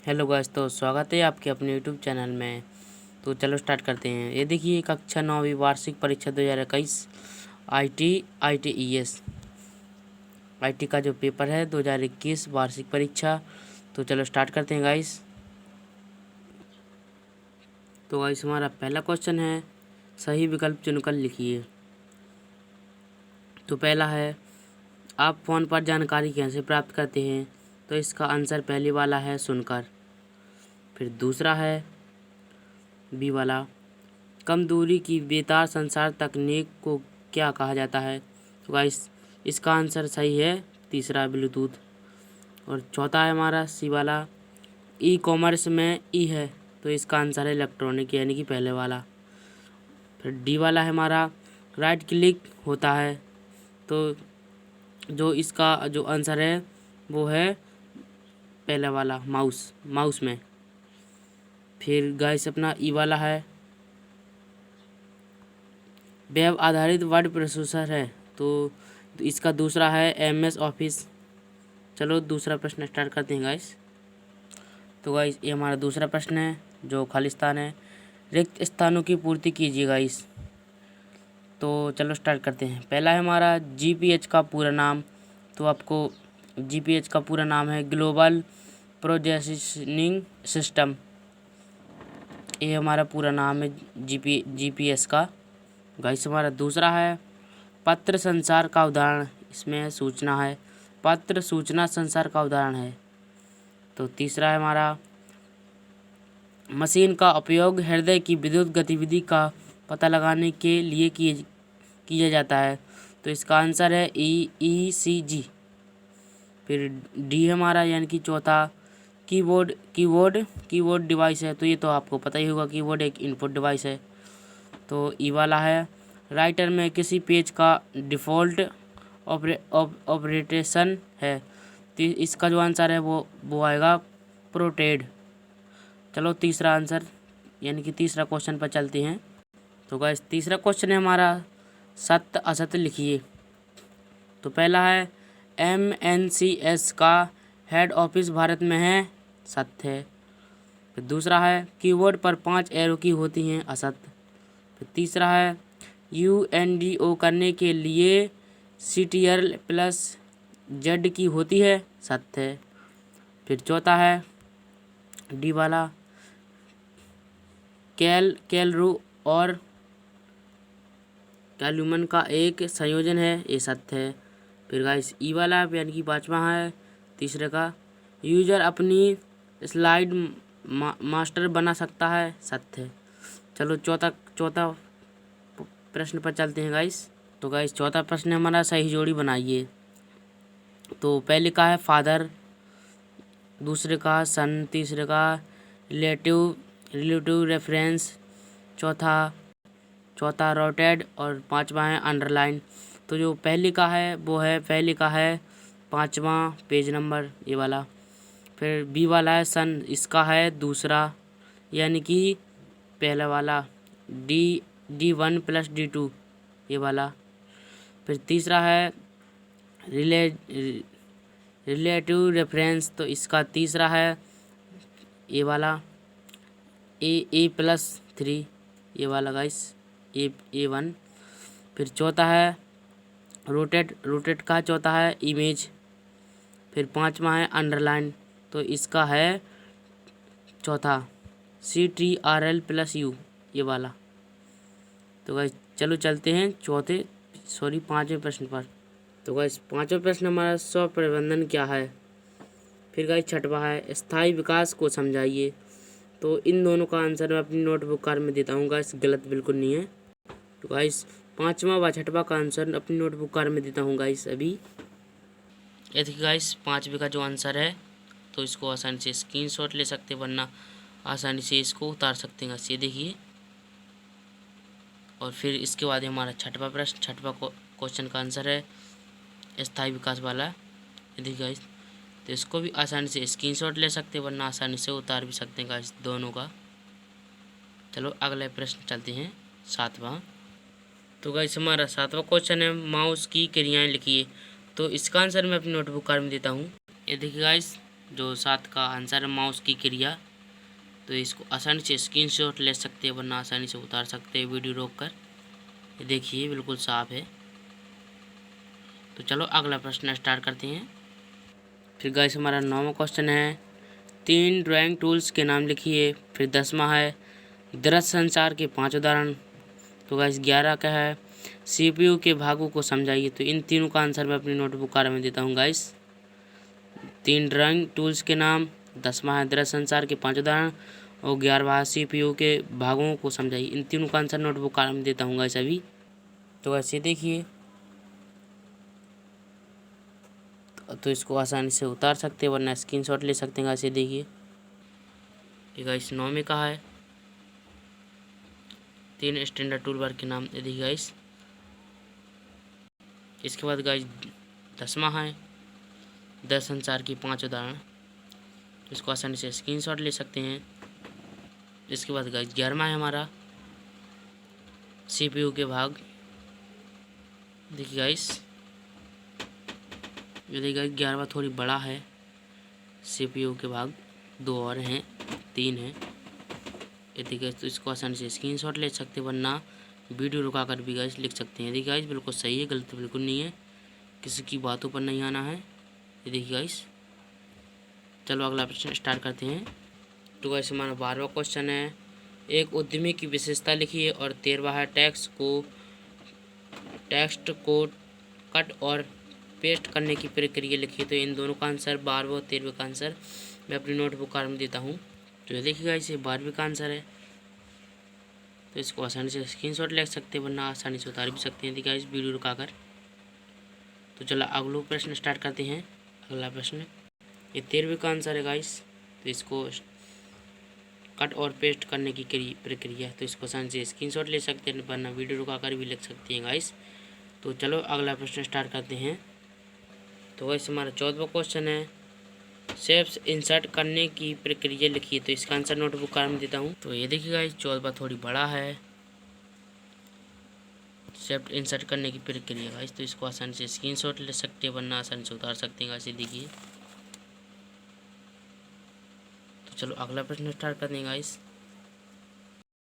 Hello guys, तो स्वागत है आपके अपने यूट्यूब चैनल में। तो चलो स्टार्ट करते हैं। ये देखिए, कक्षा 9वीं वार्षिक परीक्षा 2021 आईटी का जो पेपर है 2021 वार्षिक परीक्षा। तो चलो स्टार्ट करते हैं गाइस। तो गाइस हमारा पहला क्वेश्चन है, सही विकल्प चुनकर लिखिए। तो पहला है, आप फ़ोन पर जानकारी कैसे प्राप्त करते हैं? तो इसका आंसर पहले वाला है, सुनकर। फिर दूसरा है बी वाला, कम दूरी की बेतार संचार तकनीक को क्या कहा जाता है? तो गाइस इसका आंसर सही है, तीसरा, ब्लूटूथ। और चौथा है हमारा सी वाला, ई कॉमर्स में ई है, तो इसका आंसर है इलेक्ट्रॉनिक, यानी कि पहले वाला। फिर डी वाला है हमारा, राइट क्लिक होता है, तो जो इसका जो आंसर है वो है पहला वाला, माउस में। फिर गाइस अपना ई वाला है, वेब आधारित वर्ड प्रोसेसर है, तो इसका दूसरा है एमएस ऑफिस। चलो दूसरा प्रश्न स्टार्ट करते हैं गाइस। तो गाइस ये हमारा दूसरा प्रश्न है, जो खालिस्तान है, रिक्त स्थानों की पूर्ति कीजिए गाइस। तो चलो स्टार्ट करते हैं। पहला है हमारा जीपीएच का पूरा नाम। तो आपको जीपीएच का पूरा नाम है ग्लोबल प्रोजेसिंग सिस्टम, ये हमारा पूरा नाम है जीपीएस का। गाइस हमारा दूसरा है, पत्र संचार का उदाहरण, इसमें है सूचना है, पत्र सूचना संचार का उदाहरण है। तो तीसरा है हमारा, मशीन का उपयोग हृदय की विद्युत गतिविधि का पता लगाने के लिए किया जाता है, तो इसका आंसर है ईईसीजी। फिर डी हमारा यानी कि चौथा, कीबोर्ड डिवाइस है, तो ये तो आपको पता ही होगा, कीबोर्ड एक इनपुट डिवाइस है। तो ई वाला है, राइटर में किसी पेज का डिफ़ॉल्ट ऑपरेशन है, तो इसका जो आंसर है वो आएगा प्रोटेड। चलो तीसरा आंसर यानी कि तीसरा क्वेश्चन पर चलते हैं। तो गाइस तीसरा क्वेश्चन है हमारा, सत्य असत्य लिखिए। तो पहला है, एमएनसीएस का हेड ऑफिस भारत में है, सत्य है। फिर दूसरा है, कीबोर्ड पर 5 एरो की होती हैं, असत्य। फिर तीसरा है, यूएनडीओ करने के लिए CTRL+Z की होती है, सत्य है। फिर चौथा है डी वाला, कैलरू और कैल्यूमन का एक संयोजन है, ये सत्य है। फिर गाइस ई वाला यानी कि पाँचवा है तीसरे का, यूजर अपनी स्लाइड मास्टर बना सकता है, सत्य है। चलो चौथा प्रश्न पर चलते हैं गाइस। तो गाइस चौथा प्रश्न हमारा, सही जोड़ी बनाइए। तो पहले का है फादर, दूसरे का सन, तीसरे का रिलेटिव रेफरेंस, चौथा रोटेड, और पांचवा है अंडरलाइन। तो जो पहले का है वो है, पहले का है 5वां पेज नंबर, ये वाला। फिर बी वाला है सन, इसका है दूसरा, यानी कि पहला वाला, D1+D2, ये वाला। फिर तीसरा है रिलेटिव रेफरेंस, तो इसका तीसरा है ये वाला, A+3, ये वाला गाइस, A1। फिर चौथा है रोटेट का चौथा है इमेज। फिर पांचवा है अंडरलाइन, तो इसका है चौथा CTRL+U, ये वाला। तो गाइस चलो चलते हैं पांचवें प्रश्न पर। तो गाइस पांचवें प्रश्न हमारा, स्व प्रबंधन क्या है? फिर गाइस छठवा है, स्थायी विकास को समझाइए। तो इन दोनों का आंसर मैं अपनी नोटबुक कार में देता हूँ गाइस, गलत बिल्कुल नहीं है। तो गाइस पांचवा व छठवा का आंसर अपनी नोटबुक कार में देता हूँ गाइस अभी। ये देखिए गाइस, पाँचवे का जो आंसर है, तो इसको आसानी से स्क्रीनशॉट ले सकते, वरना आसानी से इसको उतार सकते हैं गाइस, ये देखिए। और फिर इसके बाद हमारा छठवा प्रश्न, छठवा क्वेश्चन का आंसर है स्थायी विकास वाला, ये देखिए गाइस। तो इसको भी आसानी से स्क्रीनशॉट ले सकते, वरना आसानी से उतार भी सकते हैं गाइस, दोनों का। चलो अगले प्रश्न चलते हैं, सातवां। तो गाइस हमारा सातवां क्वेश्चन है, माउस की क्रियाएं लिखिए। तो इसका आंसर मैं अपनी नोटबुक कार में देता हूँ। ये देखिए गाइस, जो 7 का आंसर है माउस की क्रिया। तो इसको आसानी से स्क्रीनशॉट ले सकते हैं, वरना आसानी से उतार सकते हैं वीडियो रोक कर। ये देखिए बिल्कुल साफ है। तो चलो अगला प्रश्न स्टार्ट करते हैं। फिर गाइस हमारा 9वां क्वेश्चन है 3 ड्राइंग टूल्स के नाम लिखिए। फिर 10वां है दृश्य संचार के 5 उदाहरण। तो गाइस 11 का है CPU के भागों को समझाइए। तो इन तीनों का आंसर मैं अपनी नोटबुक कार में देता हूँ गाइस। 3 ड्राइंग टूल्स के नाम, 10वां है दृश्य संचार के 5 उदाहरण और 11वां है CPU के भागों को समझाइए। इन तीनों का आंसर नोटबुक कार में देता हूँ गाइस अभी। तो वैसे देखिए, तो इसको आसानी से उतार सकते हैं, वरना स्क्रीनशॉट ले सकते हैं गाइस। ये देखिए, ये गाइस 9 में कहा है 3 स्टैंडर्ड टूल बार के नाम। ये देखिए गाइस। इसके बाद गाइस 10वां है दृश्य संचार की 5 उदाहरण। इसको आसानी से स्क्रीनशॉट ले सकते हैं। इसके बाद गाइस 11वां है हमारा CPU के भाग। देखिए गाइस, ये देखिए गाइस 11वां थोड़ी बड़ा है। CPU के भाग 2 और हैं, 3 हैं। ये देखिए गाइस, तो इसको आसानी से स्क्रीनशॉट ले सकते हैं, वरना वीडियो रुका कर भी गाइस लिख सकते हैं। देखिए गाइस बिल्कुल सही है, गलत बिल्कुल नहीं है, किसी की बातों पर नहीं आना है। ये देखिए गाइस। चलो अगला प्रश्न स्टार्ट करते हैं। तो गाइस हमारा 12वां क्वेश्चन है एक उद्यमी की विशेषता लिखिए। और 13वां है टेक्स्ट को कट और पेस्ट करने की प्रक्रिया लिखिए। तो इन दोनों का आंसर 12वें और 13वें का आंसर मैं अपनी नोटबुक कार में देता हूँ। तो ये देखिएगा, इसे 12वें का आंसर है। तो इसको आसानी से स्क्रीनशॉट ले सकते हैं, वरना आसानी से उतार भी सकते हैं। देखिए इस वीडियो रुका कर। तो चलो अगला प्रश्न स्टार्ट करते हैं। अगला प्रश्न ये 13वें का आंसर है गाइस। तो इसको कट और पेस्ट करने की प्रक्रिया। तो इसको आसानी से स्क्रीनशॉट ले सकते हैं, वरना वीडियो रुका कर भी लिख सकते हैं गाइस। तो चलो अगला प्रश्न स्टार्ट करते हैं। तो गाइस हमारा 14वां क्वेश्चन है शेप्स इंसर्ट करने की प्रक्रिया लिखिए। तो इसका आंसर नोटबुक कार में देता हूँ। तो ये देखिए गाइस 14वां थोड़ी बड़ा है, शेप इंसर्ट करने की प्रक्रिया गाइस। तो इसको आसानी से स्क्रीनशॉट ले सकते हैं, वरना आसानी से उतार सकते हैं गाइस। देखिए, तो चलो अगला प्रश्न स्टार्ट करते हैं गाइस।